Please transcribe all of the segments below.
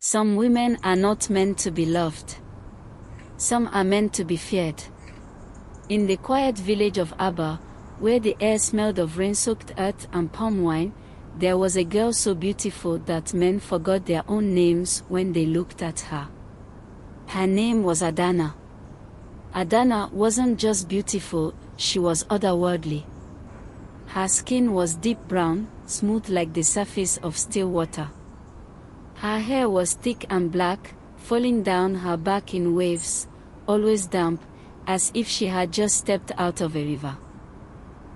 Some women are not meant to be loved. Some are meant to be feared. In the quiet village of Abba, where the air smelled of rain-soaked earth and palm wine, there was a girl so beautiful that men forgot their own names when they looked at her. Her name was Adanna. Adanna wasn't just beautiful, she was otherworldly. Her skin was deep brown, smooth like the surface of still water. Her hair was thick and black, falling down her back in waves, always damp, as if she had just stepped out of a river.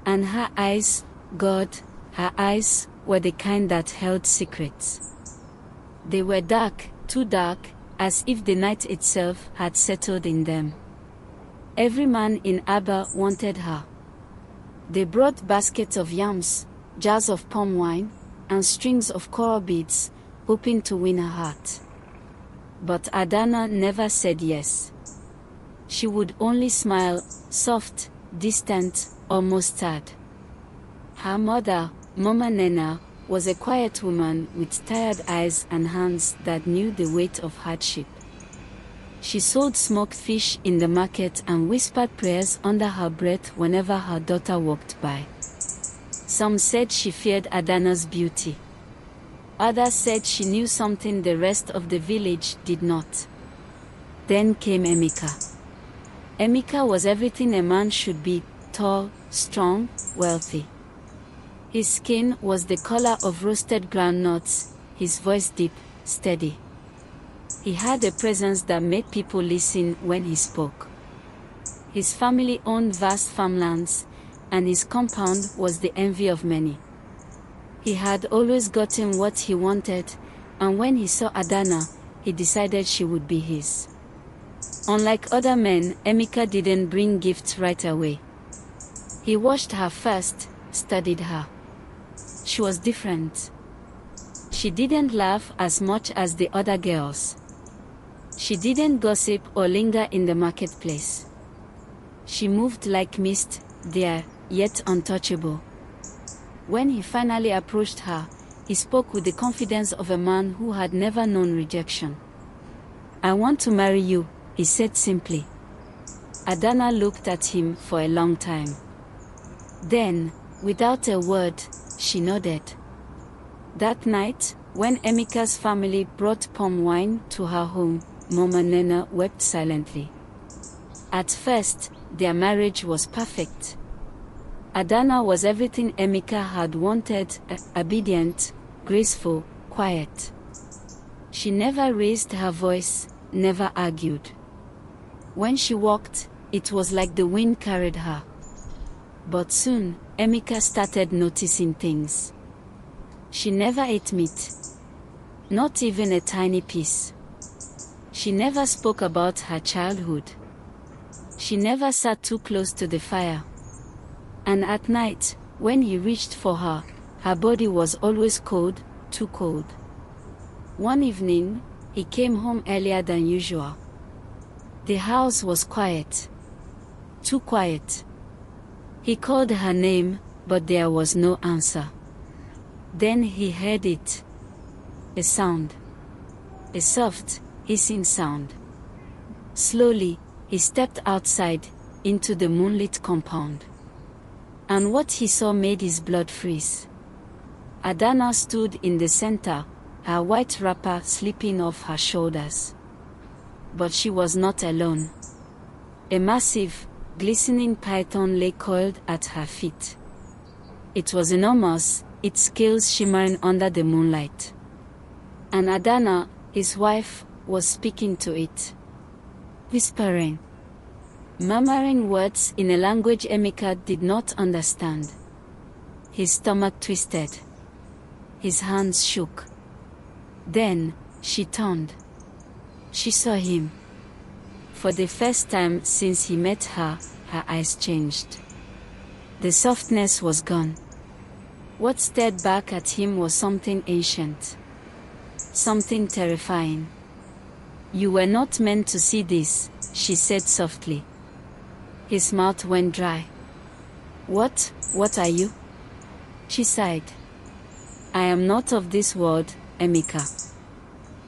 And her eyes, God, her eyes were the kind that held secrets. They were dark, too dark, as if the night itself had settled in them. Every man in Abba wanted her. They brought baskets of yams, jars of palm wine, and strings of coral beads, hoping to win her heart. But Adanna never said yes. She would only smile, soft, distant, almost sad. Her mother, Mama Nena, was a quiet woman with tired eyes and hands that knew the weight of hardship. She sold smoked fish in the market and whispered prayers under her breath whenever her daughter walked by. Some said she feared Adanna's beauty. Others said she knew something the rest of the village did not. Then came Emeka. Emeka was everything a man should be: tall, strong, wealthy. His skin was the color of roasted groundnuts, his voice deep, steady. He had a presence that made people listen when he spoke. His family owned vast farmlands, and his compound was the envy of many. He had always gotten what he wanted, and when he saw Adanna, he decided she would be his. Unlike other men, Emeka didn't bring gifts right away. He watched her first, studied her. She was different. She didn't laugh as much as the other girls. She didn't gossip or linger in the marketplace. She moved like mist, there, yet untouchable. When he finally approached her, he spoke with the confidence of a man who had never known rejection. "I want to marry you," he said simply. Adanna looked at him for a long time. Then, without a word, she nodded. That night, when Emeka's family brought palm wine to her home, Mama Nena wept silently. At first, their marriage was perfect. Adanna was everything Emeka had wanted: obedient, graceful, quiet. She never raised her voice, never argued. When she walked, it was like the wind carried her. But soon, Emeka started noticing things. She never ate meat. Not even a tiny piece. She never spoke about her childhood. She never sat too close to the fire. And at night, when he reached for her, her body was always cold, too cold. One evening, he came home earlier than usual. The house was quiet. Too quiet. He called her name, but there was no answer. Then he heard it. A sound. A soft, hissing sound. Slowly, he stepped outside, into the moonlit compound. And what he saw made his blood freeze. Adanna stood in the center, her white wrapper slipping off her shoulders. But she was not alone. A massive, glistening python lay coiled at her feet. It was enormous, its scales shimmering under the moonlight. And Adanna, his wife, was speaking to it. Whispering. Murmuring words in a language Emeka did not understand. His stomach twisted. His hands shook. Then, she turned. She saw him. For the first time since he met her, her eyes changed. The softness was gone. What stared back at him was something ancient. Something terrifying. "You were not meant to see this," she said softly. His mouth went dry. What are you?" She sighed. "I am not of this world, Emeka."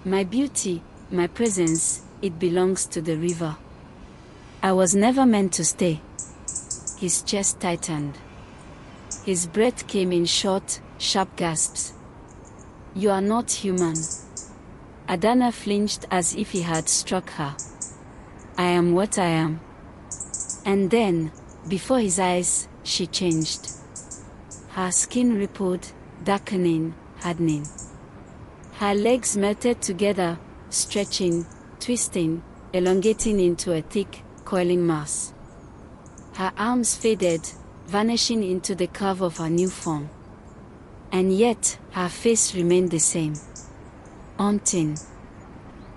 My beauty, my presence, it belongs to the river. I was never meant to stay. His chest tightened. His breath came in short, sharp gasps. You are not human. Adanna flinched as if he had struck her. I am what I am. And then, before his eyes, she changed. Her skin rippled, darkening, hardening. Her legs melted together, stretching, twisting, elongating into a thick, coiling mass. Her arms faded, vanishing into the curve of her new form. And yet, her face remained the same. Haunting.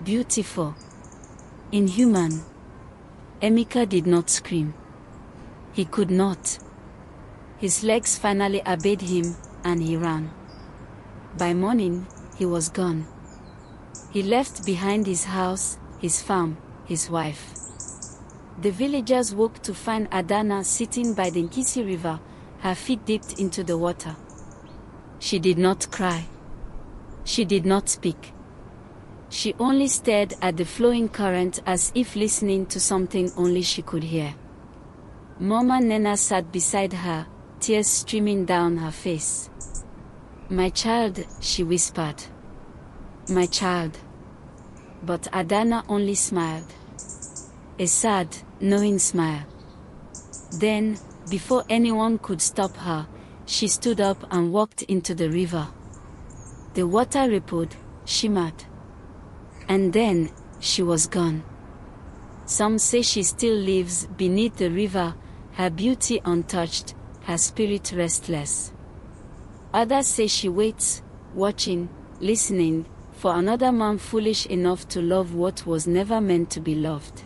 Beautiful. Inhuman. Emeka did not scream. He could not. His legs finally obeyed him, and he ran. By morning, he was gone. He left behind his house, his farm, his wife. The villagers woke to find Adanna sitting by the Nkisi river, her feet dipped into the water. She did not cry. She did not speak. She only stared at the flowing current as if listening to something only she could hear. Mama Nena sat beside her, tears streaming down her face. My child, she whispered. My child. But Adanna only smiled. A sad, knowing smile. Then, before anyone could stop her, she stood up and walked into the river. The water rippled, shimmered. And then, she was gone. Some say she still lives beneath the river, her beauty untouched, her spirit restless. Others say she waits, watching, listening, for another man foolish enough to love what was never meant to be loved.